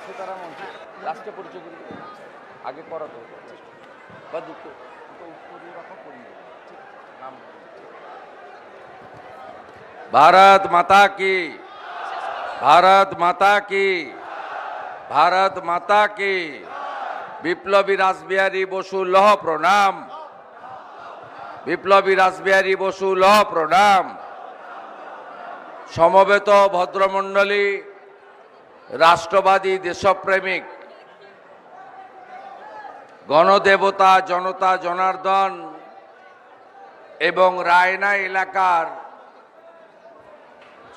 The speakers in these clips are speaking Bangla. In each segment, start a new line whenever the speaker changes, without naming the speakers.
সীতারামন লাস্টে পরিচয় করে দেবেন। আগে করা তো বা দুটো উত্তরীয় রাখা করিয়ে দেবেন। নাম भारत माता की, भारत माता की, भारत माता की। বিপ্লবী রাসবিহারী বসু লহ প্রণাম, বিপ্লবী রাসবিহারী বসু লহ প্রণাম। সমবেত ভদ্রমণ্ডলী, রাষ্ট্রবাদী দেশপ্রেমিক, গণদেবতা জনতা জনার্দন এবং রায়না এলাকার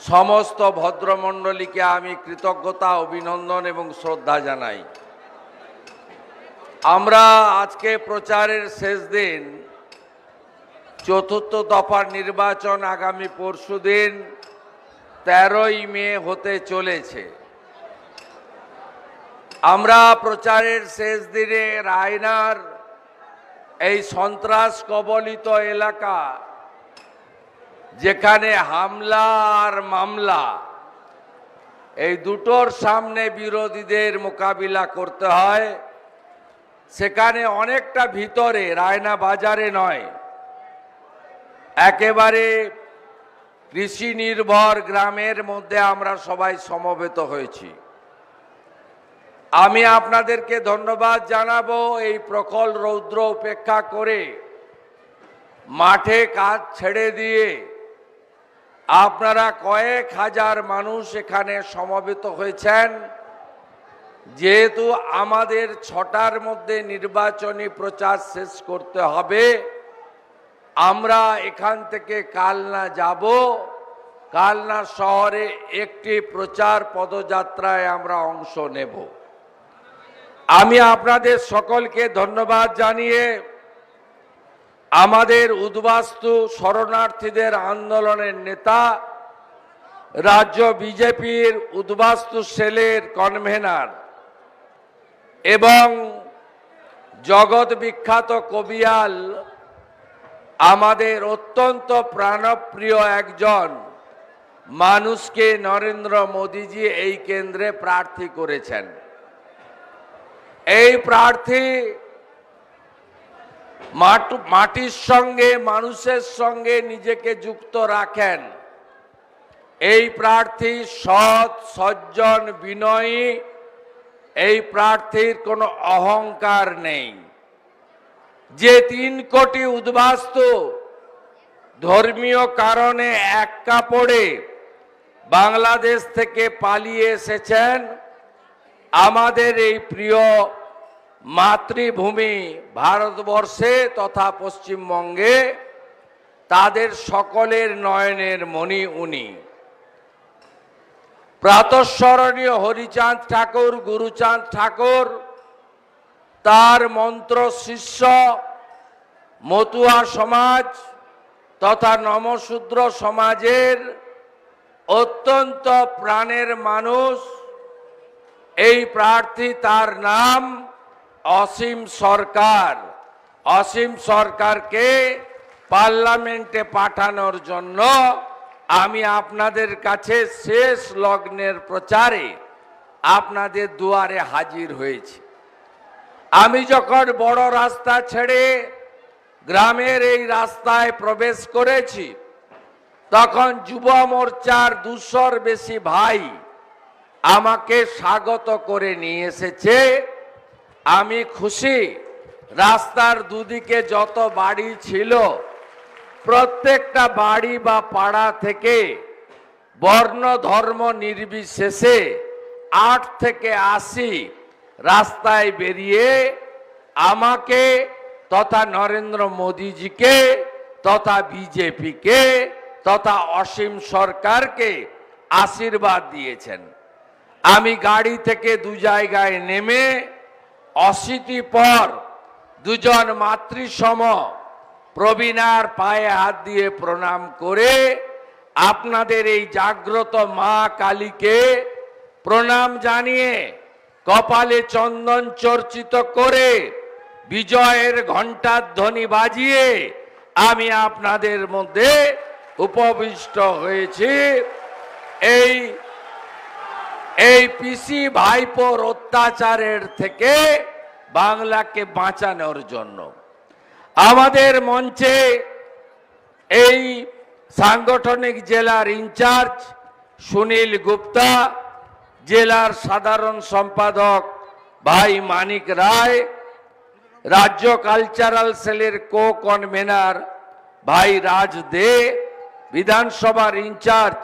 সমস্ত ভদ্রমণ্ডলীকে আমি কৃতজ্ঞতা, অভিনন্দন এবং শ্রদ্ধা জানাই। আমরা আজকে প্রচারের শেষ দিন, চতুর্থ দফার নির্বাচন আগামী পরশুদিন 13ই মে হতে চলেছে। আমরা প্রচারের শেষ দিনে রায়নার এই সন্ত্রাস কবলিত এলাকা, যেখানে হামলা আর মামলা এই দুটোর সামনে বিরোধীদের মোকাবিলা করতে হয়, সেখানে অনেকটা ভিতরে, রায়না বাজারে নয়, একেবারে কৃষি নির্ভর গ্রামের মধ্যে আমরা সবাই সমবেত হয়েছি। আমি আপনাদেরকে ধন্যবাদ জানাবো এই প্রখর রৌদ্র উপেক্ষা করে মাঠে কাজ ছেড়ে দিয়ে আপনারা কয়েক হাজার মানুষ এখানে সমবেত হয়েছেন। যেহেতু আমাদের 6টার মধ্যে নির্বাচনী প্রচার শেষ করতে হবে, আমরা এখান থেকে কালনা যাব। কালনা শহরে একটি প্রচার পদযাত্রায় আমরা অংশ নেব। আমি আপনাদের সকলকে ধন্যবাদ জানিয়ে আমাদের উদ্বাস্তু শরণার্থীদের আন্দোলনের নেতা, রাজ্য বিজেপির উদ্বাস্তু সেলের কনভেনার এবং জগৎ বিখ্যাত কবিয়াল, আমাদের অত্যন্ত প্রাণপ্রিয় একজন মানুষকে নরেন্দ্র মোদীজি এই কেন্দ্রে প্রার্থী করেছেন। এই প্রার্থী মাটির সঙ্গে, মানুষের সঙ্গে নিজেকে যুক্ত রাখেন। এই প্রার্থী সৎ, সজ্জন, বিনয়ী। এই প্রার্থীর কোনো অহংকার নেই। যে 3 কোটি উদ্বাস্তু ধর্মীয় কারণে এক কাপড়ে বাংলাদেশ থেকে পালিয়ে এসেছেন, আমাদের এই প্রিয় মাতৃভূমি ভারতবর্ষে তথা পশ্চিমবঙ্গে, তাদের সকলের নয়নের মণি উনি। প্রাতঃস্মরণীয় হরিচাঁদ ঠাকুর, গুরুচাঁদ ঠাকুর, তার মন্ত্র শিষ্য মতুয়া সমাজ তথা নমশূদ্র সমাজের অত্যন্ত প্রাণের মানুষ। এই প্রার্থী, তার নাম অসীম সরকার। অসীম সরকারকে পার্লামেন্টে পাঠানোর জন্য আমি আপনাদের কাছে শেষ লগ্নের প্রচারে আপনাদের দুয়ারে হাজির হয়েছি। আমি যখন বড় রাস্তা ছেড়ে গ্রামের এই রাস্তায় প্রবেশ করেছি, তখন যুব মোর্চার 200-র বেশি ভাই আমাকে স্বাগত করে নিয়ে এসেছে। আমি খুশি। রাস্তার দুদিকে যত বাড়ি ছিল, প্রত্যেকটা বাড়ি বা পাড়া থেকে বর্ণ ধর্ম নির্বিশেষে 8 থেকে 80 রাস্তায় বেরিয়ে আমাকে তথা নরেন্দ্র মোদীজিকে তথা বিজেপিকে তথা অসীম সরকারকে আশীর্বাদ দিয়েছেন। আমি গাড়ি থেকে 2 জায়গায় নেমে অশীতি পর 2জন মাতৃসম প্রবীণার পায়ে হাত দিয়ে প্রণাম করে আপনাদের এই জাগ্রত মা কালীকে প্রণাম জানিয়ে কপালে চন্দন চর্চিত করে বিজয়ের ঘণ্টার ধ্বনি বাজিয়ে আমি আপনাদের মধ্যে উপবিষ্ট হয়েছি। এই পিসি ভাইপোর অত্যাচারের থেকে বাংলাকে বাঁচানোর জন্য আমাদের মঞ্চে এই সাংগঠনিক জেলার ইনচার্জ সুনীল গুপ্তা, জেলার সাধারণ সম্পাদক ভাই মানিক রায়, রাজ্য কালচারাল সেলের কো কনভেনার ভাই রাজ দে, বিধানসভার ইনচার্জ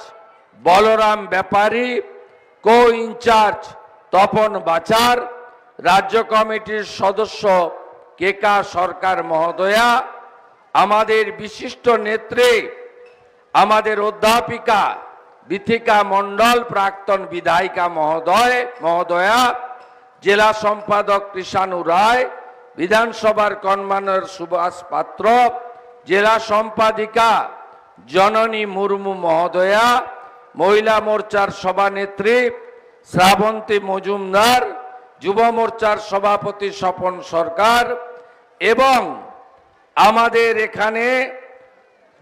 বলরাম ব্যাপারী, কো ইনচার্জ তপন বাচার, রাজ্য কমিটির সদস্য কেকা সরকার মহোদয়া, আমাদের বিশিষ্ট নেত্রী আমাদের অধ্যাপিকা বিথিকা মণ্ডল, প্রাক্তন বিধায়িকা মহোদয়া, জেলা সম্পাদক কৃষাণু রায়, বিধানসভার কনভেনর সুভাষ পাত্র, জেলা সম্পাদিকা জননী মুর্মু মহোদয়া, মহিলা মোর্চার সভানেত্রী শ্রাবন্তী মজুমদার, যুব মোর্চার সভাপতি স্বপন সরকার এবং আমাদের এখানে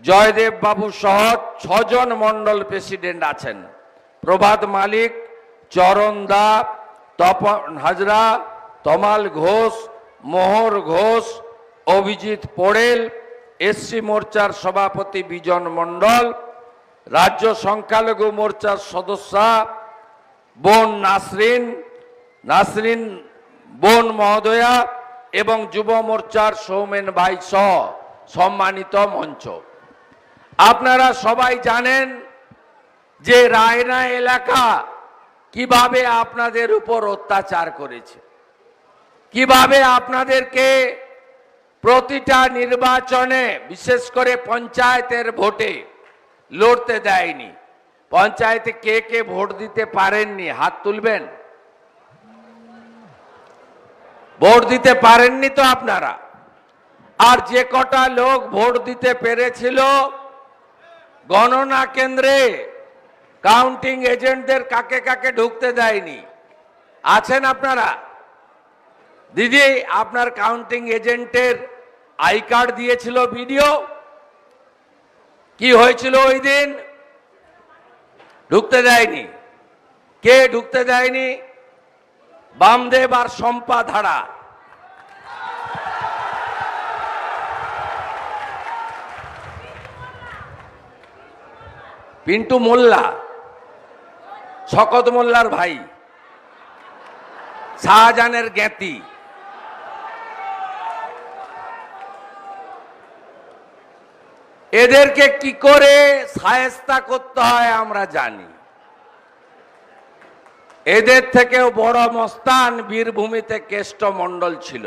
জয়দেব বাবু সহ 6 জন মন্ডল প্রেসিডেন্ট আছেন। প্রভাত মালিক, চরণ দা, তপন হাজরা, তমাল ঘোষ, মোহর ঘোষ, অভিজিৎ পোড়েল, এসসি মোর্চার সভাপতি বিজন মণ্ডল, রাজ্য সংখ্যালঘু মোর্চার সদস্যা বোন নাসরিন বোন মহোদয়া এবং যুব মোর্চার সৌমেন ভাই সহ সম্মানিত মঞ্চ। আপনারা সবাই জানেন যে রায়না এলাকা কিভাবে আপনাদের উপর অত্যাচার করেছে, কিভাবে আপনাদেরকে প্রতিটা নির্বাচনে বিশেষ করে পঞ্চায়েতের ভোটে লড়তে দেয়নি। পঞ্চায়েতে কে কে ভোট দিতে পারেননি হাত তুলবেন? ভোট দিতে পারেননি তো আপনারা। আর যে কটা লোক ভোট দিতে পেরেছিল গণনা কেন্দ্রে কাউন্টিং এজেন্টদের কাকে কাকে ঢুকতে দেয়নি। আছেন আপনারা? দিদি, আপনার কাউন্টিং এজেন্টের আই কার্ড দিয়েছিল ভিডিও, কি হয়েছিল ওই দিন? ঢুকতে দেয়নি। কে ঢুকতে দেয়নি? বামদেব আর শম্পা ধারা। পিন্টু মোল্লা, শকত মোল্লার ভাই, শাহজাহানের জ্ঞাতি। এদেরকে কি করে শায়েস্তা করতে হয় আমরা জানি। এদের থেকেও বড় মস্তান বীরভূমিতে কেষ্ট মণ্ডল ছিল।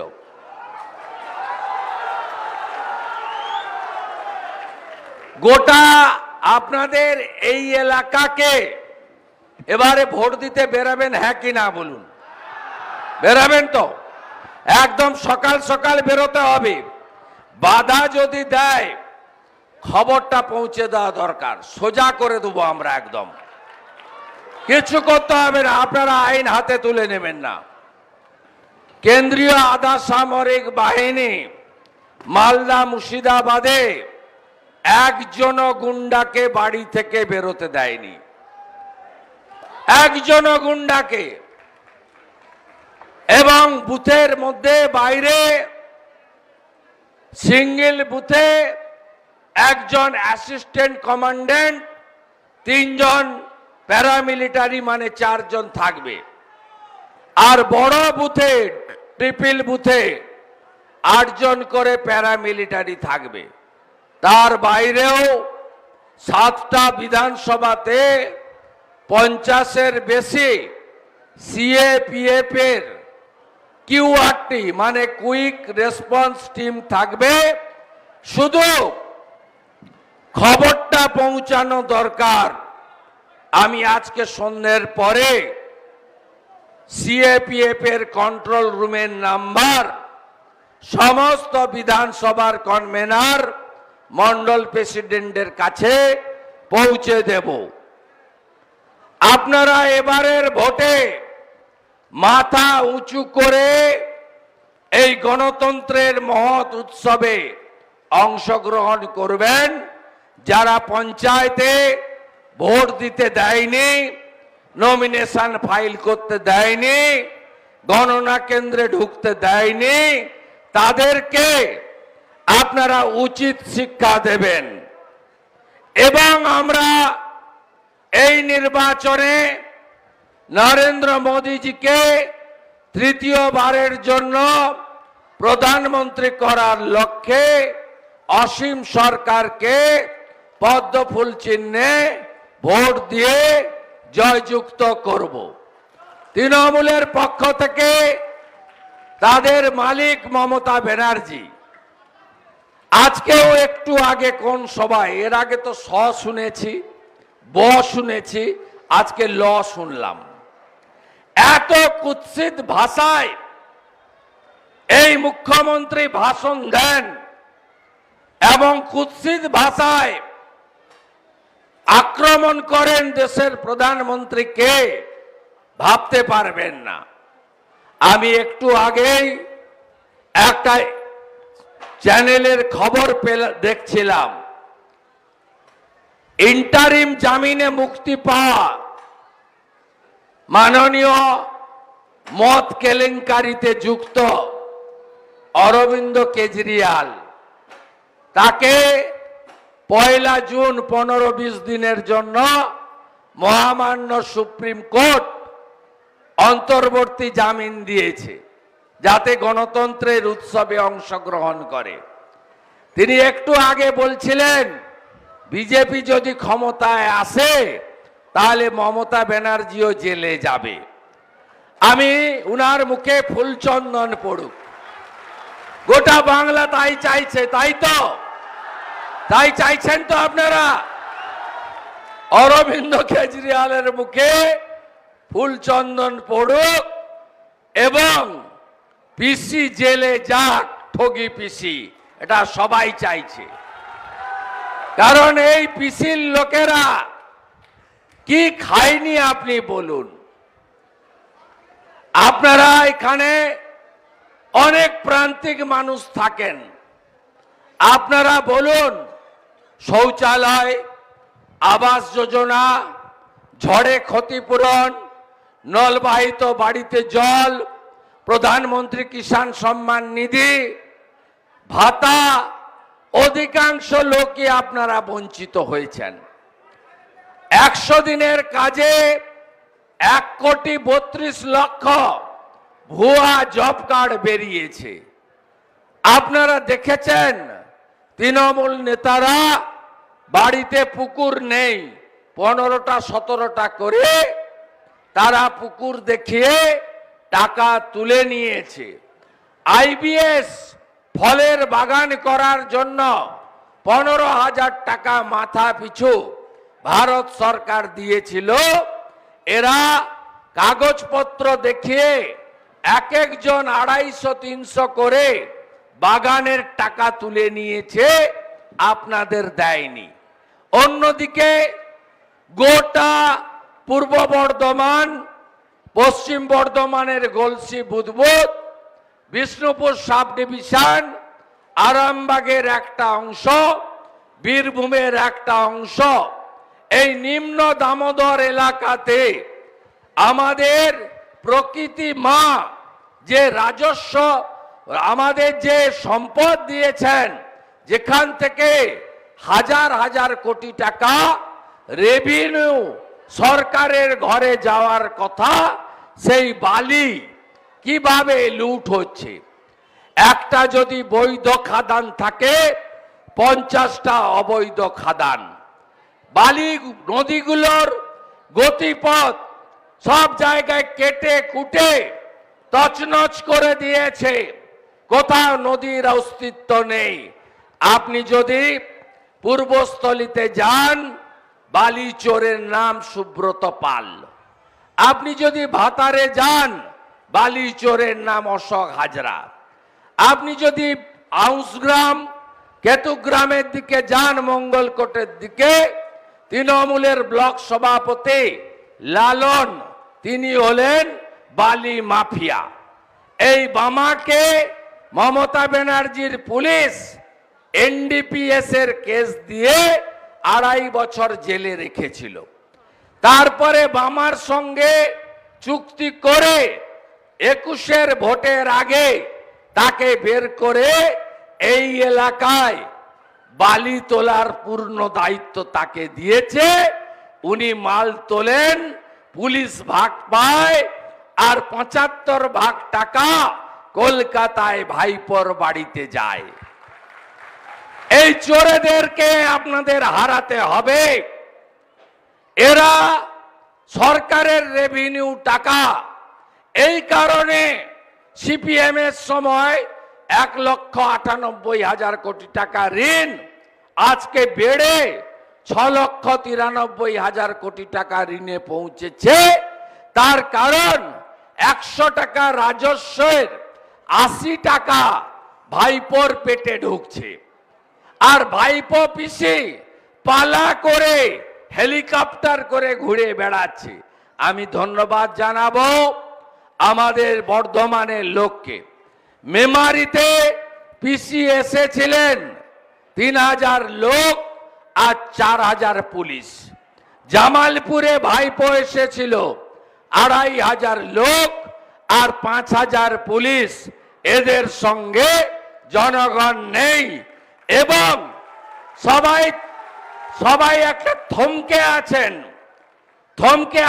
গোটা আপনাদের এই এলাকাকে এবারে ভোট দিতে বেরাবেন, হ্যাঁ কি না বলুন? বেরাবেন তো? একদম সকাল সকাল বেরোতে হবে। বাধা যদি দেয় খবরটা পৌঁছে দেওয়া দরকার, সোজা করে দেবো আমরা। একদম কিছু করতে হবে না, আপনারা আইন হাতে তুলে নেবেন না। কেন্দ্রীয় আধা সামরিক বাহিনী মালদা মুর্শিদাবাদে একজন গুন্ডাকে বাড়ি থেকে বেরোতে দেয়নি, একজন গুন্ডাকে। এবং বুথের মধ্যে বাইরে সিঙ্গেল বুথে একজন অ্যাসিস্ট্যান্ট কমান্ড্যান্ট, 3 জন প্যারামিলিটারি, মানে 4 জন থাকবে। আর বড় বুথে ট্রিপল বুথে 8 জন করে প্যারামিলিটারি থাকবে। তার বাইরেও 7টা বিধানসভাতে 50-এর বেশি সিএপিএফ এর কিউআরটি মানে কুইক রেসপন্স টিম থাকবে। শুধু খবরটা পৌঁছানো দরকার। আমি আজকে সন্ধ্যের পরে সিএপিএফ এর কন্ট্রোল রুমের নাম্বার সমস্ত বিধানসভার কনভেনার মন্ডল প্রেসিডেন্টের কাছে পৌঁছে দেব। আপনারা এবারের ভোটে মাথা উঁচু করে এই গণতন্ত্রের মহৎ উৎসবে অংশগ্রহণ করবেন। যারা পঞ্চায়েতে ভোট দিতে দেয়নি, নমিনেশন ফাইল করতে দেয়নি, গণনা কেন্দ্রে ঢুকতে দেয়নি, তাদেরকে আপনারা উচিত শিক্ষা দেবেন। এবং আমরা এই নির্বাচনে নরেন্দ্র মোদীজিকে তৃতীয়বারের জন্য প্রধানমন্ত্রী করার লক্ষ্যে অসীম সরকারকে পদ্মফুল চিহ্নে ভোট দিয়ে জয়যুক্ত করব। তৃণমূলের পক্ষ থেকে তাদের মালিক মমতা ব্যানার্জি আজকেও একটু আগে কোন সভায়, এর আগে তো স শুনেছি, ব শুনেছি, আজকে ল শুনলাম। এত কুৎসিত ভাষায় এই মুখ্যমন্ত্রী ভাষণ দেন এবং কুৎসিত ভাষায় আক্রমণ করেন দেশের প্রধানমন্ত্রীকে, ভাবতে পারবেন না। আমি একটু আগেই একটা চ্যানেলের খবর দেখছিলাম, ইন্টারিম জামিনে মুক্তি পাওয়া মাননীয় মদ কেলেঙ্কারিতে যুক্ত অরবিন্দ কেজরিওয়াল, তাকে 1 জুন 15-20 দিনের জন্য মহামান্য সুপ্রিম কোর্ট অন্তর্বর্তী জামিন দিয়েছে, যাতে গণতন্ত্রের উৎসবে অংশগ্রহণ করে। তিনি একটু আগে বলছিলেন বিজেপি যদি ক্ষমতায় আসে তাহলে মমতা ব্যানার্জিও জেলে যাবে। আমি উনার মুখে ফুলচন্দন পড়ুক, গোটা বাংলা তাই চাইছে, তাই তো? তাই চাইছেন তো আপনারা? অরবিন্দ কেজরিওয়ালের মুখে ফুলচন্দন পড়ুক এবং পিসি জেলে যাক, ঠগি পিসি, এটা সবাই চাইছে। কারণ এই পিসির লোকেরা কি খায়নি আপনি বলুন? আপনারা এখানে অনেক প্রান্তিক মানুষ থাকেন, আপনারা বলুন শৌচালয়, আবাস যোজনা, ঝড়ে ক্ষতিপূরণ, নলবাহিত বাড়িতে জল, প্রধানমন্ত্রী কিষাণ সম্মান নিধি, ভাতা, অধিকাংশ লোকই আপনারা বঞ্চিত হয়েছেন। 100 দিনের কাজে 1,32,00,000 ভুয়া জব কার্ড বেরিয়েছে। আপনারা দেখেছেন তৃণমূল নেতারা বাড়িতে পুকুর নেই, 15টা 17টা করে তারা পুকুর দেখিয়ে টাকা তুলে নিয়েছে। আইবিএস ফলের বাগান করার জন্য 15,000 টাকা মাথা পিছু ভারত সরকার দিয়েছিল। এরা কাগজপত্র দেখিয়ে এক একজন 250-300 করে বাগানের টাকা তুলে নিয়েছে, আপনাদের দেয়নি। অন্যদিকে গোটা পূর্ব বর্ধমান, পশ্চিম বর্ধমানের গলসি বুদবুদ, বিষ্ণুপুর সাব ডিভিশন, আরামবাগের একটা অংশ, বীরভূমের একটা অংশ, এই নিম্ন দামোদর এলাকাতে আমাদের প্রকৃতি মা যে রাজস্ব, আমাদের যে সম্পদ দিয়েছেন, যেখান থেকে হাজার হাজার কোটি টাকা রেভিনিউ সরকারের ঘরে যাওয়ার কথা, সেই বালি কিভাবে লুট হচ্ছে। একটা যদি বৈধ খাদান থাকে, 50টা অবৈধ খাদান। বালি নদীগুলোর গতিপথ সব জায়গায় কেটে কুটে তছনছ করে দিয়েছে, কোথাও নদীর অস্তিত্ব নেই। আপনি যদি পূর্বস্থলীতে যান, বালি চোরের নাম সুব্রত পাল। আপনি যদি ভাতারে যান, বালি চোরের নাম অশোক হাজরা। আপনি যদি আউসগ্রাম, কেতুগ্রামের দিকে যান, মঙ্গলকোটের দিকে, তৃণমূলের ব্লক সভাপতি লালন, তিনি হলেন বালি মাফিয়া। এই বামাকে মমতা ব্যানার্জির পুলিশ এনডিপিএস এর কেস দিয়ে 2.5 বছর জেলে রেখেছিল। তারপরে বামার সঙ্গে চুক্তি করে 21-এর ভোটের আগে তাকে বের করে এই এলাকায় বালি তোলার পূর্ণ দায়িত্ব তাকে দিয়েছে। উনি মাল তোলেন, পুলিশ ভাগ পায়, আর 75 ভাগ টাকা কলকাতায় ভাইপোর বাড়িতে যায়। এই চোরেদেরকে আপনাদের হারাতে হবে। এরা সরকারের রেভিনিউ টাকা, এই কারণে সিপিএম এর সময় 1,98,000 কোটি টাকা ঋণ আজকে বেড়ে 6,93,000 কোটি টাকা ঋণে পৌঁছেছে। তার কারণ 100 টাকা রাজস্বের 80 টাকা ভাইপোর পেটে ঢুকছে, আর ভাইপো পিসি পালা করে হেলিকপ্টার করে ঘুরে বেড়াচ্ছে। আমি ধন্যবাদ জানাবো আমাদের বর্ধমানের লোককে। মেমারিতে পিসি এসেছিলেন 3,000 লোক আর 4,000 পুলিশ। জামালপুরে ভাইপো এসেছিল 2,500 লোক আর 5,000 পুলিশ। এদের সঙ্গে জনগণ নেই, এবং সবাই একটা থমকে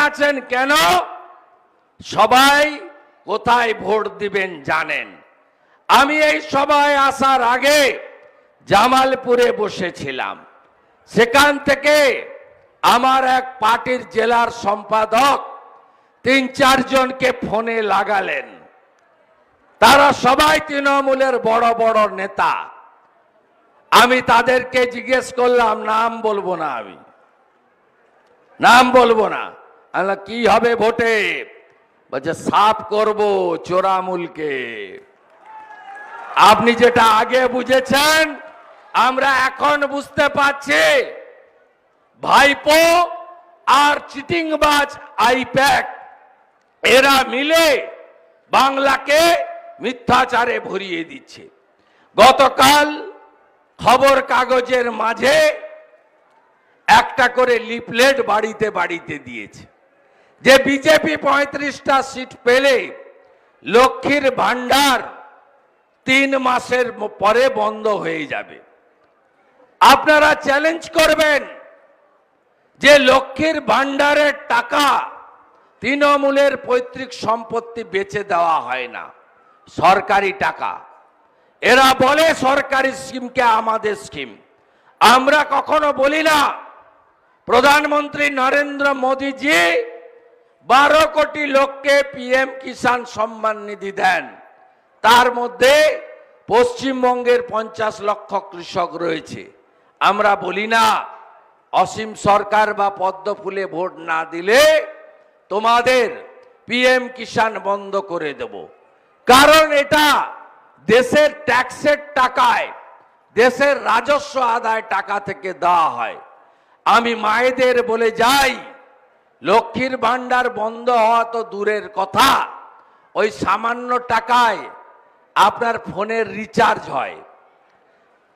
আছেন। কেন? সবাই কোথায় ভোট দিবেন জানেন। আমি এই সভায় আসার আগে জামালপুরে বসেছিলাম। সেখান থেকে আমার এক পার্টির জেলার সম্পাদক 3-4 জনকে ফোনে লাগালেন। তারা সবাই তৃণমূলের বড় বড় নেতা। আমি তাদেরকে জিজ্ঞেস করলাম, নাম বলবো না, আমি নাম বলবো না। কি হবে ভোটে? বলছে সাফ করব চোরামুলকে। আপনি যেটা আগে বুঝেছেন, আমরা এখন বুঝতে পারছি। ভাইপো আর চিটিংবাজ আইপ্যাক এরা মিলে বাংলাকে মিথ্যাচারে ভরিয়ে দিচ্ছে। গতকাল খবর কাগজের মাঝে একটা করে লিফলেট বাড়িতে বাড়িতে দিয়েছে যে বিজেপি 35টা সিট পেলে লক্ষ্মীর ভান্ডার 3 মাসের পরে বন্ধ হয়ে যাবে। আপনারা চ্যালেঞ্জ করবেন যে লক্ষ্মীর ভান্ডারের টাকা তৃণমূলের পৈতৃক সম্পত্তি বেচে দেওয়া হয় না, সরকারি টাকা। এরা বলে সরকারি স্কিমকে আমাদের স্কিম। আমরা কখনো বলি না। প্রধানমন্ত্রী নরেন্দ্র মোদীজি 12 কোটি লোককে পিএম কিষাণ সম্মান নিধি দেন। তার মধ্যে পশ্চিমবঙ্গের 50 লক্ষ কৃষক রয়েছে। আমরা বলি না অসীম সরকার বা পদ্মফুলে ভোট না দিলে তোমাদের পিএম কিষাণ বন্ধ করে দেব। কারণ এটা দেশের ট্যাক্সের টাকায়, দেশের রাজস্ব আদায় টাকা থেকে দেওয়া হয়। আমি মায়েদের বলে যাই, লক্ষ্মীর ভান্ডার বন্ধ হওয়া তো দূরের কথা, ওই সামান্য টাকায় আপনার ফোনের রিচার্জ হয়।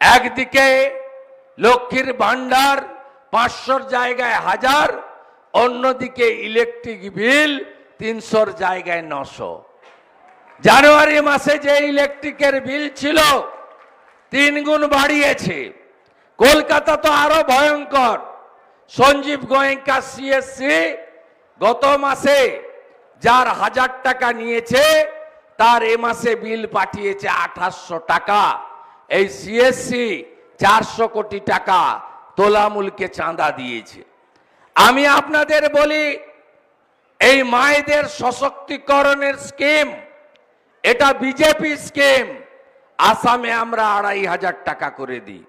একদিকে লক্ষ্মীর ভান্ডার 500-র জায়গায় 1000, অন্যদিকে ইলেকট্রিক বিল 300-র জায়গায় 900। জানুয়ারি মাসে যে ইলেকট্রিকের বিল ছিল 3 গুণ বাড়িয়েছে। কলকাতা তো আরো ভয়ঙ্কর। সঞ্জীব গোয়েঙ্কা সিএসসি গত মাসে যার 1000 টাকা নিয়েছে তার এ মাসে বিল পাঠিয়েছে 2800 টাকা। এই সিএসসি 400 কোটি টাকা তোলামূলকে চাঁদা দিয়েছে। আমি আপনাদের বলি, এই মায়েদের সশক্তিকরণের স্কিম এটা বিজেপি স্কিম। আসামে আমরা 2500 টাকা করে দিই।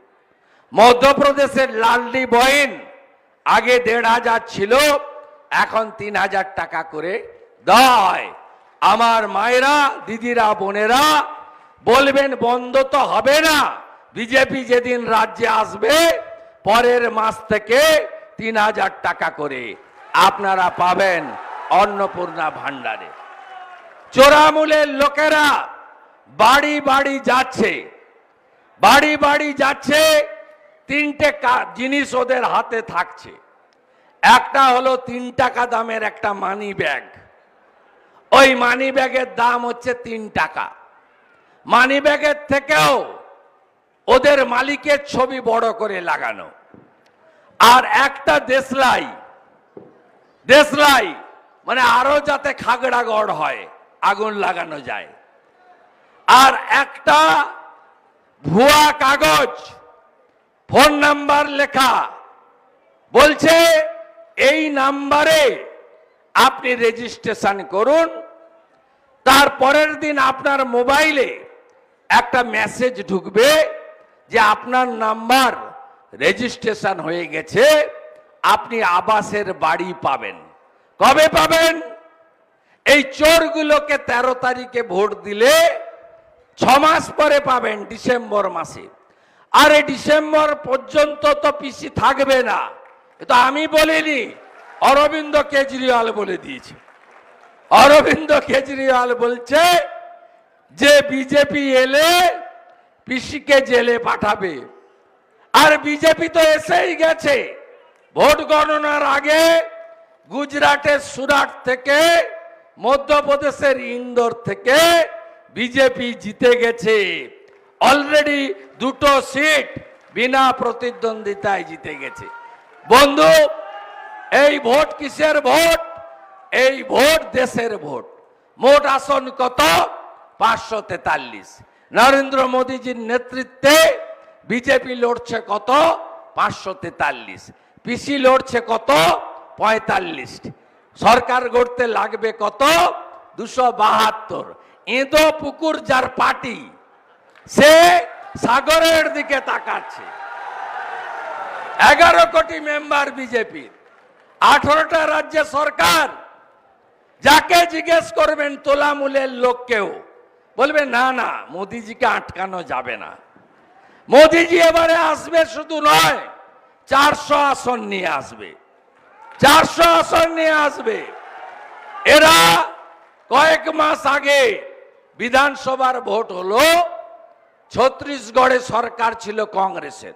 মধ্যপ্রদেশের লাডলি বহিন আগে 1500 ছিল, এখন 3000 টাকা করে দেওয়া হয়। আমার মায়েরা, দিদিরা, বোনেরা বলবেন বন্ধ তো হবে না। বিজেপি যেদিন রাজ্যে আসবে পরের মাস থেকে 3000 টাকা করে আপনারা পাবেন অন্নপূর্ণা ভান্ডারে। চোরামূলের লোকেরা বাড়ি বাড়ি যাচ্ছে, 3টে জিনিস ওদের হাতে থাকছে। একটা হলো 3 টাকা দামের একটা মানি ব্যাগ। ওই মানি ব্যাগের দাম হচ্ছে 3 টাকা। মানি ব্যাগের থেকেও ওদের মালিকের ছবি বড় করে লাগানো। আর একটা দেশলাই, দেশলাই মানে আরো যাতে খাগড়া গড় হয়, আগুন লাগানো যায়। আর একটা ভুয়া কাগজ, ফোন নাম্বার লেখা, বলছে এই নাম্বারে আপনি রেজিস্ট্রেশন করুন। তার পরের দিন আপনার মোবাইলে একটা মেসেজ ঢুকবে যে আপনার নাম্বার রেজিস্ট্রেশন হয়ে গেছে, আপনি আবাসের বাড়ি পাবেন। কবে পাবেন? এই চোরগুলোকে 13 তারিখে ভোট দিলে 6 মাস পরে পাবেন, ডিসেম্বর মাসে। আর এই ডিসেম্বর পর্যন্ত তো পিসি থাকবে না, এটা আমি বলিনি, অরবিন্দ কেজরিওয়াল বলে দিয়েছে। অরবিন্দ কেজরিওয়াল বলছে যে বিজেপি এলে পিসিকে জেলে পাঠাবে। আর বিজেপি তো এসেই গেছে। ভোট গণনার আগে গুজরাটের সুরাট থেকে, মধ্যপ্রদেশের ইন্দোর থেকে বিজেপি জিতে গেছে। অলরেডি 2টো সিট বিনা প্রতিদ্বন্দ্বিতায় জিতে গেছে। বন্ধু, এই ভোট কিসের ভোট? এই ভোট দেশের ভোট। মোট আসন কত? 543। নরেন্দ্র মোদীজির নেতৃত্বে বিজেপি লড়ছে কত? 543। পিসি লড়ছে কত? 45। সরকার গড়তে লাগবে কত? 272। এঁদো পুকুর যার পার্টি, সে সাগরের দিকে তাকাচ্ছে। 11 কোটি মেম্বার বিজেপির, 18টা রাজ্যে সরকার। যাকে জিজ্ঞেস করবেন তোলামূলের লোককেও বলবে না না, মোদিজিকে আটকানো যাবে না। মোদিজি এবারে আসবে, শুধু নয় 400 আসন নিয়ে আসবে। 400 আসন নিয়ে আসবে। এরা কয়েক মাস আগে বিধানসভার ভোট হলো, ছত্তিশগড়ে সরকার ছিল কংগ্রেসের,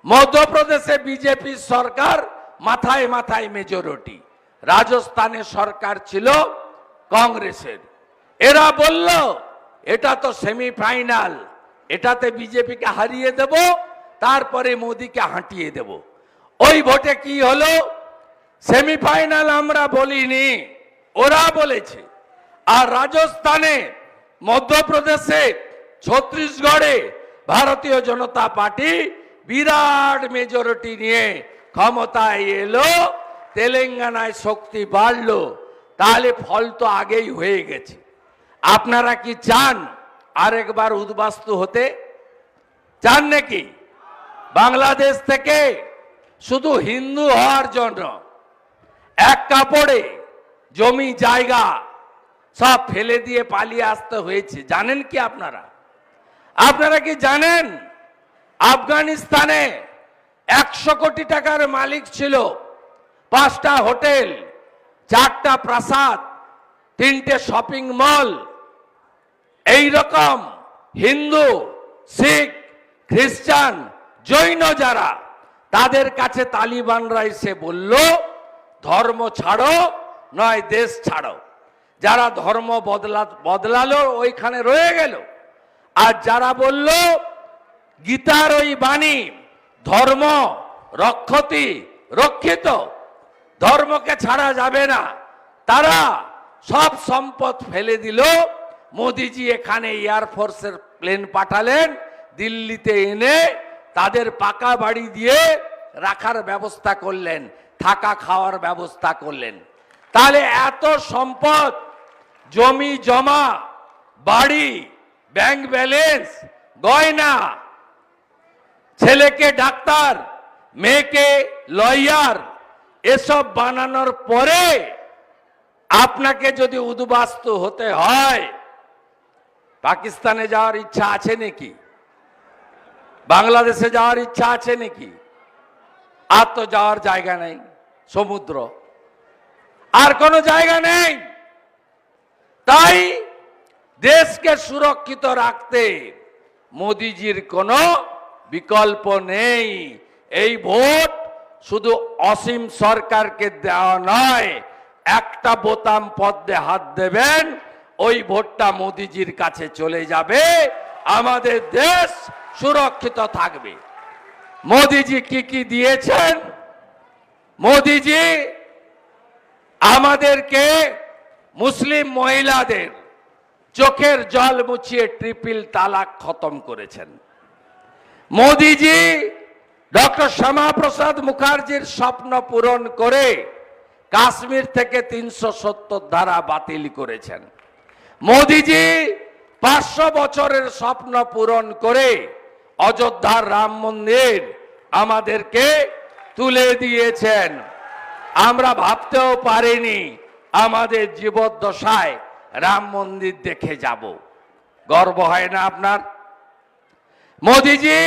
মধ্যপ্রদেশে বিজেপি সরকার, মাথায় মাথায় মেজরিটি, রাজস্থানে সরকার ছিল কংগ্রেসের। এরা বলল এটা তো সেমিফাইনাল, এটাতে বিজেপিকে হারিয়ে দেব, তারপরে মোদিকে হাঁটিয়ে দেব। ওই ভোটে কি হলো? সেমিফাইনাল আমরা বলিনি, ওরা বলেছে। আর রাজস্থানে, মধ্যপ্রদেশে, ছত্তিশগড়ে ভারতীয় জনতা পার্টি বিরাট মেজরিটি নিয়ে ক্ষমতায় এলো, তেলেঙ্গানায় শক্তি বাড়লো। তাহলে ফল তো আগেই হয়ে গেছে। আপনারা কি চান আরেকবার উদ্বাস্তু হতে? চান নাকি? বাংলাদেশ থেকে শুধু হিন্দু হওয়ার জন্য এক কাপড়ে জমি জায়গা সব ফেলে দিয়ে পালিয়ে আসতে হয়েছে। জানেন কি আপনারা? আপনারা কি জানেন আফগানিস্তানে 100 কোটি টাকার মালিক ছিল, 5টা হোটেল, 4টা প্রাসাদ, 3টে শপিং মল। এই রকম হিন্দু, শিখ, খ্রিস্টান, জৈন যারা, তাদের কাছে তালিবানরা এসে বলল ধর্ম ছাড়ো নয় দেশ ছাড়ো। যারা ধর্ম বদলালো ওইখানে রয়ে গেল। আর যারা বলল গীতার ওই বাণী ধর্ম রক্ষতি রক্ষিত, ধর্মকে ছাড়া যাবে না, তারা সব সম্পদ ফেলে দিল। মোদিজি এখানে এয়ারফোর্সের প্লেন পাঠালেন, দিল্লিতে এনে তাদের পাকা বাড়ি দিয়ে রাখার ব্যবস্থা করলেন, থাকা খাওয়ার ব্যবস্থা করলেন। তাহলে এত সম্পদ, জমি জমা, বাড়ি, ব্যাংক ব্যালেন্স, গয়না, ছেলেকে ডাক্তার, মেয়েকে লয়ার, এসব বানানোর পরে আপনাকে যদি উদ্বাস্তু হতে হয়, পাকিস্তানে যাওয়ার ইচ্ছা আছে নাকি? বাংলাদেশে যাওয়ার ইচ্ছা আছে নাকি? আর তো যাওয়ার জায়গা নেই, সমুদ্র, আর কোনো জায়গা নেই। তাই দেশকে সুরক্ষিত রাখতে মোদিজির কোনো বিকল্প নেই। এই ভোট শুধু অসীম সরকারকে দেওয়া নয়, একটা বোতাম পদ্মে হাত দেবেন, ওই ভোটটা মোদিজির কাছে চলে যাবে, আমাদের দেশ সুরক্ষিত থাকবে। মোদিজি কি কি দিয়েছেন? মোদিজি আমাদেরকে মুসলিম মহিলাদের চোখের জল মুছিয়ে ট্রিপল তালাক খতম করেছেন। মোদিজি ডক্টর শ্যামাপ্রসাদ মুখার্জির স্বপ্ন পূরণ করে কাশ্মীর থেকে 370 ধারা বাতিল করেছেন। মোদিজি 500 বছরের স্বপ্ন পূরণ করে অযোধ্যার রাম মন্দির আমাদেরকে তুলে দিয়েছেন। আমরা ভাবতেও পারিনি আমাদের জীবদ্দশায় রাম মন্দির দেখে যাব। গর্ব হয় না আপনার? মোদিজি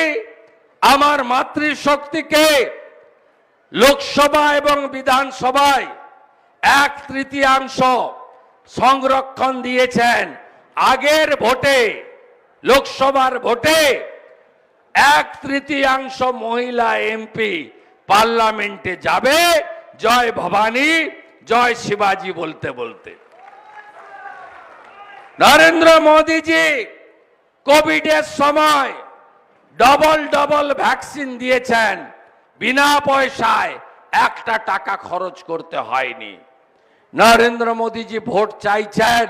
আমার মাতৃশক্তিকে লোকসভা এবং বিধানসভায় 1/3 সংরক্ষণ দিয়েছেন। আগের ভোটে, লোকসভার ভোটে 1/3 মহিলা এমপি পার্লামেন্টে যাবে জয় ভবানী জয় শিবাজি বলতে বলতে। নরেন্দ্র মোদীজি কোভিডের সময় ডবল ভ্যাকসিন দিয়েছেন, বিনা পয়সায়, 1 টাকা খরচ করতে হয়নি। নরেন্দ্র মোদীজি ভোট চাইছেন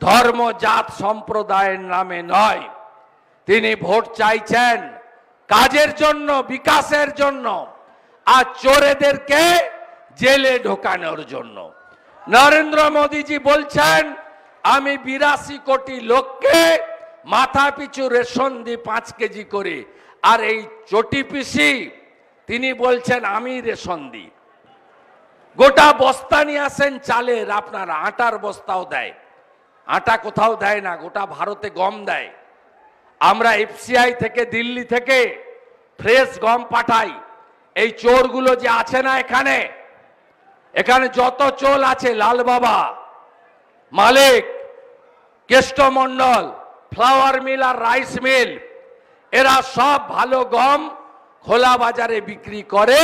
ধর্ম জাত সম্প্রদায়ের নামে নয়, তিনি ভোট চাইছেন কাজের জন্য, বিকাশের জন্য, আর চোরেদেরকে জেলে ঢোকানোর জন্য। নরেন্দ্র মোদীজি বলছেন আমি 82 কোটি লোককে মাথা পিছু রেশন দিই 5 কেজি করে, আর এই চটি পিসি তিনি বলছেন আমি রেশন দিই। গোটা বস্তা নিয়ে আসেন চালের, আপনার আটার বস্তাও দেয়, আটা কোথাও দেয় না, গোটা ভারতে গম দেয়। আমরা এফসিআই থেকে, দিল্লি থেকে ফ্রেশ গম পাঠাই। এই চোরগুলো যে আছে না এখানে, এখানে যত চোর আছে, লাল বাবা, মালিক, কেষ্টমন্ডল, ফ্লাওয়ার মিল আর রাইস মিল, এরা সব ভালো গম খোলা বাজারে বিক্রি করে,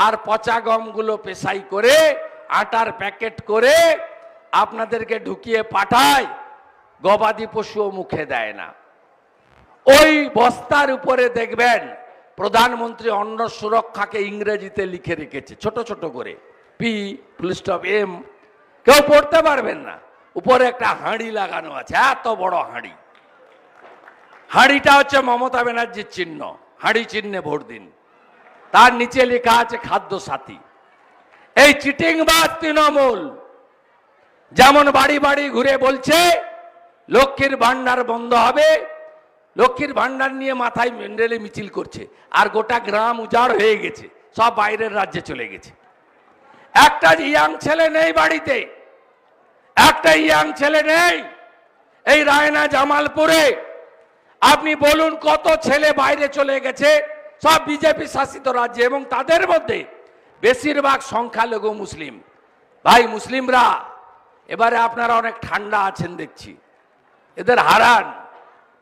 আর পচা গমগুলো পেশাই করে আটার প্যাকেট করে আপনাদেরকে ঢুকিয়ে পাঠায়। গবাদি পশুও মুখে দেয় না। ওই বস্তার উপরে দেখবেন প্রধানমন্ত্রী অন্ন সুরক্ষাকে ইংরেজিতে লিখে রেখেছে ছোট ছোট করে, P.M। কেউ পড়তে পারবেন না। উপরে একটা হাঁড়ি লাগানো আছে, এত বড় হাঁড়ি। হাঁড়িটা হচ্ছে মমতা ব্যানার্জির চিহ্ন, হাঁড়ি চিহ্নে ভোট দিন। তার নিচে লেখা আছে খাদ্য সাথী। এই চিটিংবাজ তৃণমূল যেমন বাড়ি বাড়ি ঘুরে বলছে লক্ষ্মীর ভান্ডার বন্ধ হবে, লক্ষ্মীর ভান্ডার নিয়ে মাথায় মেন্ডেলে মিছিল করছে, আর গোটা গ্রাম উজাড় হয়ে গেছে, সব বাইরের রাজ্যে চলে গেছে। একটা ইয়াং ছেলে নেই বাড়িতে, একটা ইয়াং ছেলে নেই এই রায়না জামালপুরে। আপনি বলুন কত ছেলে বাইরে চলে গেছে, সব বিজেপি শাসিত রাজ্যে, এবং তাদের মধ্যে বেশিরভাগ সংখ্যালঘু মুসলিম। ভাই মুসলিমরা এবারে আপনারা অনেক ঠান্ডা আছেন দেখছি, এদের হারান।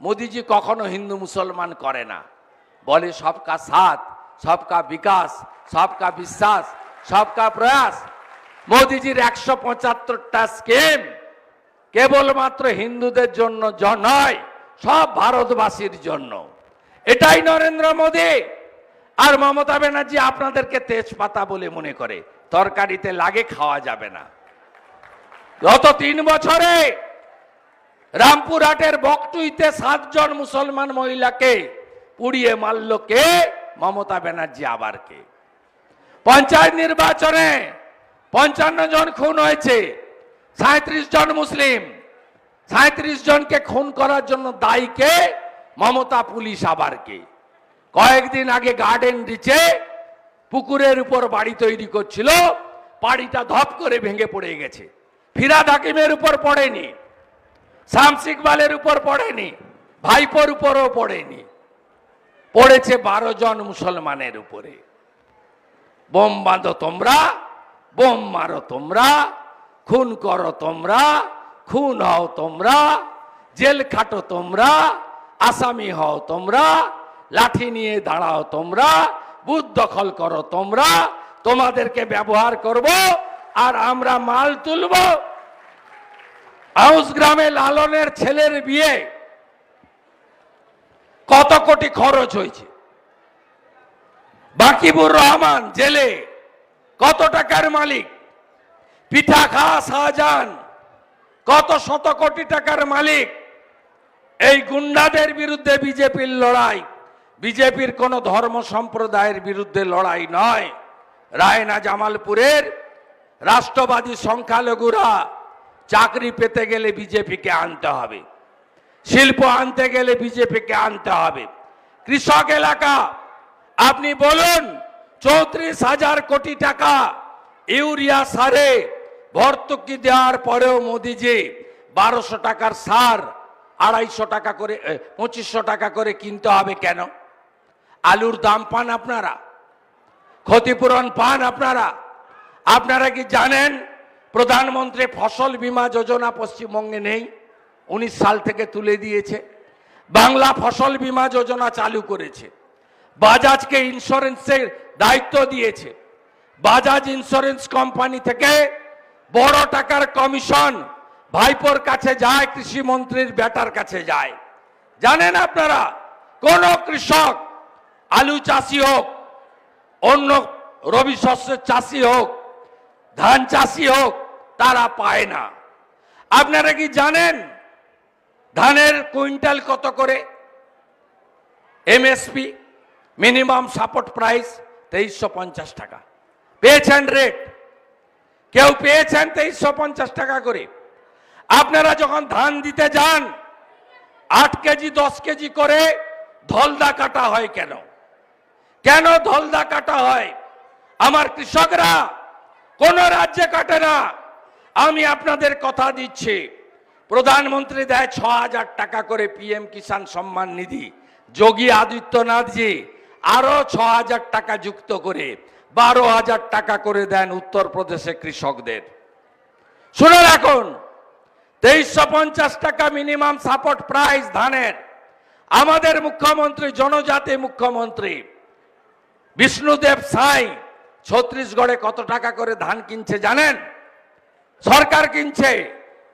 মোদিজি কখনো হিন্দু মুসলমান করে না, বলে সবকা সাথ, সবকা বিকাশ, সবকা বিশ্বাস, সবকা প্রয়াস। মোদিজির 175টা স্কিম কেবলমাত্র হিন্দুদের জন্য নয়, সব ভারতবাসীর জন্য। এটাই নরেন্দ্র মোদী। আর মমতা ব্যানার্জি আপনাদেরকে তেজপাতা বলে মনে করে, তরকারিতে লাগে, খাওয়া যাবে না। গত 3 বছরে রামপুরহাটের বকটুইতে 7 জন মুসলমান মহিলাকে পুড়িয়ে মারল কে? মমতা ব্যানার্জি। আবার কে? পঞ্চায়েত নির্বাচনে 55 জন খুন হয়েছে, 37 জন মুসলিম। 37 জনকে খুন করার জন্য দায়ী কে? মমতা। পুলিশ আবার কে? কয়েকদিন আগে গার্ডেন রিচে পুকুরের উপর বাড়ি তৈরি করছিল, বাড়িটা ধপ করে ভেঙে পড়ে গেছে। ফিরাদ হাকিমের উপর পড়েনি, শামস ইকবালের উপর পড়েনি, ভাইপোর উপরও পড়েনি, পড়েছে 12 জন মুসলমানের উপরে। বোম বাঁধো তোমরা, বোম মারো তোমরা, খুন করো তোমরা, খুন হও তোমরা, জেল খাটো তোমরা, আসামি হও তোমরা, লাঠি নিয়ে দাঁড়াও তোমরা, বুথ দখল করো তোমরা, তোমাদেরকে ব্যবহার করব আর আমরা মাল তুলব। আউস গ্রামে লালনের ছেলের বিয়ে কত কোটি খরচ হয়েছে। বাকিবুর রহমান জেলে কত টাকার মালিক। পিঠা খা শাহজাহান কত শত কোটি টাকার মালিক। এই গুন্ডাদের বিরুদ্ধে বিজেপির লড়াই, বিজেপির কোন ধর্ম সম্প্রদায়ের বিরুদ্ধে লড়াই নয়। রায়না জামালপুরের রাষ্ট্রবাদী সংখ্যালঘুরা চাকরি পেতে গেলে বিজেপিকে আনতে হবে, শিল্প আনতে গেলে বিজেপিকে আনতে হবে। কৃষক এলাকা আপনি বলুন, 34,000 কোটি টাকা ইউরিয়া সারে ভর্তুকি দেওয়ার পরেও মোদিজি 1200 টাকার সার 250 টাকা করে 2500 টাকা করে কিনতে হবে কেন? আলুর দাম পান আপনারা, ক্ষতিপূরণ পান আপনারা। আপনারা কি জানেন প্রধানমন্ত্রী ফসল বীমা যোজনা পশ্চিমবঙ্গে নেই? 19 সাল থেকে তুলে দিয়েছে। বাংলা ফসল বীমা যোজনা চালু করেছে। বাজাজকে ইন্স্যুরেন্সের দায়িত্ব দিয়েছে। বাজাজ ইন্স্যুরেন্স কোম্পানি থেকে বড় টাকার কমিশন ভাইপোর কাছে যায়, কৃষি মন্ত্রীর বেটার কাছে যায়। জানেন আপনারা, কোন কৃষক, আলু চাষি হোক, অন্য রবি শস্যের চাষি হোক, ধান চাষি হোক, তারা পায় না। আপনারা কি জানেন ধানের কুইন্টাল কত করে? এমএসপি মিনিমাম সাপোর্ট প্রাইস 2350 টাকা পেয়েছেন রেট। কেউ পেয়েছেন 2350 টাকা করে? আপনারা যখন ধান দিতে যান 8 কেজি 10 কেজি করে ধলদা কাটা হয় কেন? কেন ধলদা কাটা হয়? আমার কৃষকরা কোন রাজ্যে কাটে না। আমি আপনাদের কথা দিচ্ছি, প্রধানমন্ত্রী দেয় 6000 টাকা করে পিএম কিষাণ সম্মান নিধি। যোগী আদিত্যনাথজি আরো 6000 টাকা যুক্ত করে 12,000 টাকা করে দেন উত্তরপ্রদেশে কৃষকদের। শুনে রাখুন, 2350 টাকা মিনিমাম সাপোর্ট প্রাইস ধানের। আমাদের মুখ্যমন্ত্রী, জনজাতি মুখ্যমন্ত্রী বিষ্ণুদেব সাই ছত্তিশগড়ে কত টাকা করে ধান কিনছে জানেন? সরকার কিনছে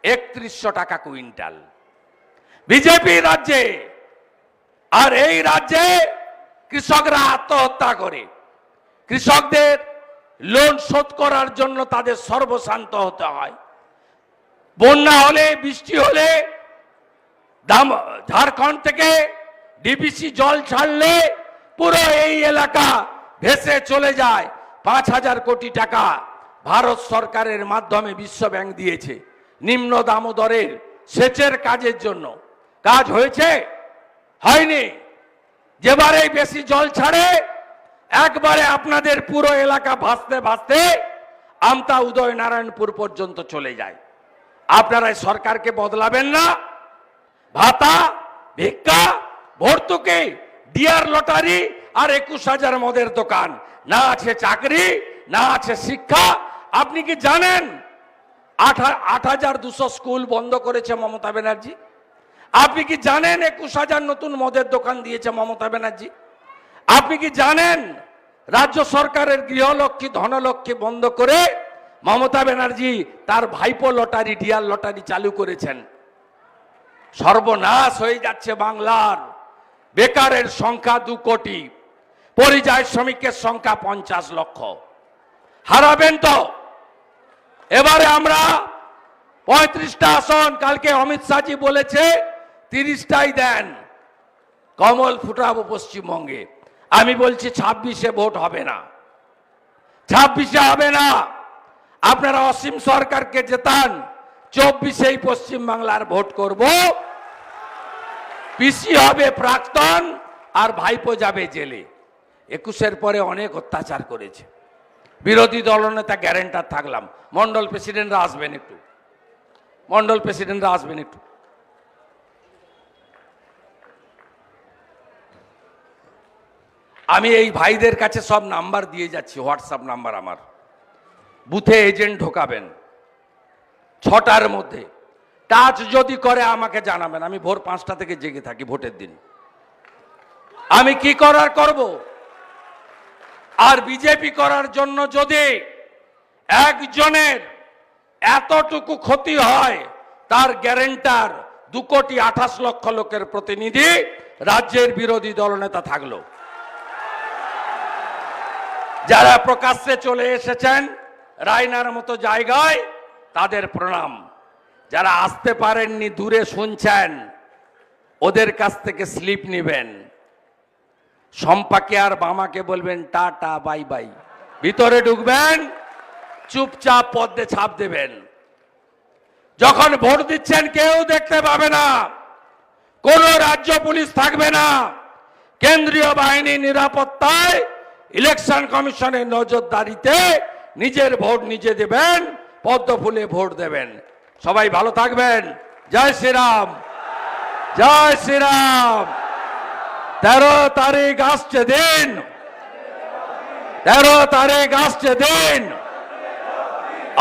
3100 টাকা কুইন্টাল বিজেপি রাজ্যে। আর এই রাজ্যে কৃষকরা আত্মহত্যা করে। কৃষকদের লোন শোধ করার জন্য তাদের সর্বশান্ত হতে হয়। বন্যা হলে, বৃষ্টি হলে ঝাড়খণ্ড থেকে ডিবিসি জল ছাড়লে পুরো এই এলাকা ভেসে চলে যায়। 5000 কোটি টাকা ভারত সরকারের মাধ্যমে বিশ্ব ব্যাংক দিয়েছে নিম্ন দামোদরের সেচের কাজের জন্য। কাজ হয়েছে? হয়নি। যেবারে বেশি জল ছাড়ে একবারে আপনাদের পুরো এলাকা ভাসতে ভাসতে আমতা উদয় নারায়ণপুর পর্যন্ত চলে যায়। আপনারা সরকারকে বদলাবেন না? ভাতা, ভিক্ষা, ভর্তুকি, ডিয়ার লটারি আর 21,000 মদের দোকান, না আছে চাকরি, না আছে শিক্ষা। আপনি কি জানেন 8,200 স্কুল বন্ধ করেছে মমতা ব্যানার্জি? আপনি কি জানেন 21,000 নতুন মদের দোকান দিয়েছে মমতা ব্যানার্জি? আপনি কি জানেন রাজ্য সরকারের গৃহলক্ষ্মী, ধনলক্ষ্মী বন্ধ করে মমতা ব্যানার্জি তার ভাইপো লটারি, ডিয়ার লটারি চালু করেছেন? সর্বনাশ হয়ে যাচ্ছে বাংলার। বেকারের সংখ্যা 2 কোটি, পরিযায়ী শ্রমিকের সংখ্যা 50 লক্ষ। হারাবেন তো? এবারে আমরা 35টা আসন, কালকে অমিত শাহজি বলেছে 30টাই দেন, কমল ফুটাবো পশ্চিমবঙ্গে। আমি বলছি 26-এ ভোট হবে না, 26-এ হবে না। আপনারা অসীম সরকারকে জেতান, 24-এই পশ্চিমবাংলার ভোট করব। পিসি হবে প্রাক্তন আর ভাইপো যাবে জেলে। 21-এর পরে অনেক অত্যাচার করেছে। বিরোধী দলনেতা গ্যারেন্টার থাকলাম। মন্ডল প্রেসিডেন্টরা আসবেন একটু, মন্ডল প্রেসিডেন্টরা আসবেন একটু। আমি এই ভাইদের কাছে সব নাম্বার দিয়ে যাচ্ছি, হোয়াটসঅ্যাপ নাম্বার আমার। বুথে এজেন্ট ঢোকাবেন 6টার মধ্যে। টাচ যদি করে আমাকে জানাবেন। আমি ভোর 5টা থেকে জেগে থাকি ভোটের দিন। আমি কি করার করব। আর বিজেপি করার জন্য যদি একজনের এতটুকু ক্ষতি হয়, তার গ্যারেন্টার 2,28,00,000 লোকের প্রতিনিধি রাজ্যের বিরোধী দলনেতা থাকলো। যারা প্রকাশ্যে চলে এসেছেন রায়নার মতো জায়গায়, তাদের প্রণাম। যারা আসতে পারেননি, দূরে শুনছেন, ওদের কাছ থেকে স্লিপ নেবেন। সম্পাকে আর বামাকে বলবেন টাটা বাই বাই, ভিতরে ঢুকবেন, চুপচাপ পদ্মে ছাপ দেবেন। যখন ভোট দিচ্ছেন কেউ দেখতে পাবে না, কোন রাজ্য পুলিশ থাকবে না, কেন্দ্রীয় বাহিনী নিরাপত্তায়, ইলেকশন কমিশনের নজরদারিতে নিজের ভোট নিজে দেবেন, পদ্ম ফুলে ভোট দেবেন। সবাই ভালো থাকবেন। জয় শ্রীরাম, জয় শ্রীরাম। 13 তারিখ আসছে দিন, 13 তারিখ আসছে দিন,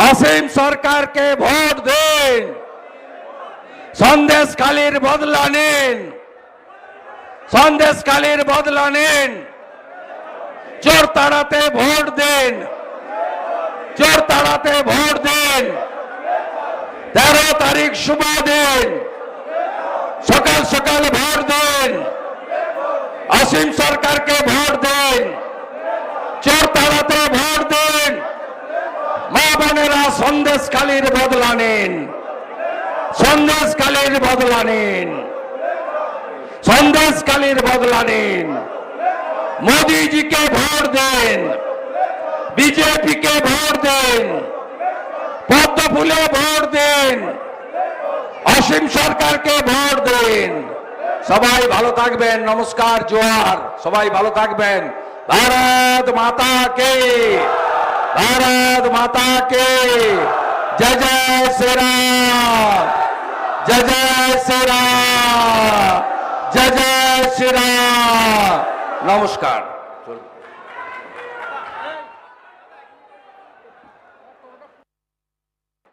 অসীম সরকারকে ভোট দিন, সন্দেশখালীর বদলা নিন, সন্দেশখালীর বদলা নিন, চোর তাড়াতে ভোট দিন, চোর তাড়াতে ভোট দিন। 13 তারিখ শুভ দিন, সকাল সকাল ভোট দিন, অসীম সরকারকে ভোট দিন, চোর তাড়াতে ভোট দিন। মা বোনেরা সন্দেশখালীর বদলা নিন, সন্দেশখালীর বদলা নিন, সন্দেশখালীর বদলা নিন। মোদীজিকে ভোট দিন, বিজেপিকে ভোট দিন, পদ্ম ফুলে ভোট দিন, অসীম সরকারকে ভোট দিন। সবাই ভালো থাকবেন। নমস্কার, জোহার। সবাই ভালো থাকবেন। ভারত মাতা কে, भारत माता के जय जय श्री राम, जय जय श्री राम, जय जय श्री राम। नमस्कार।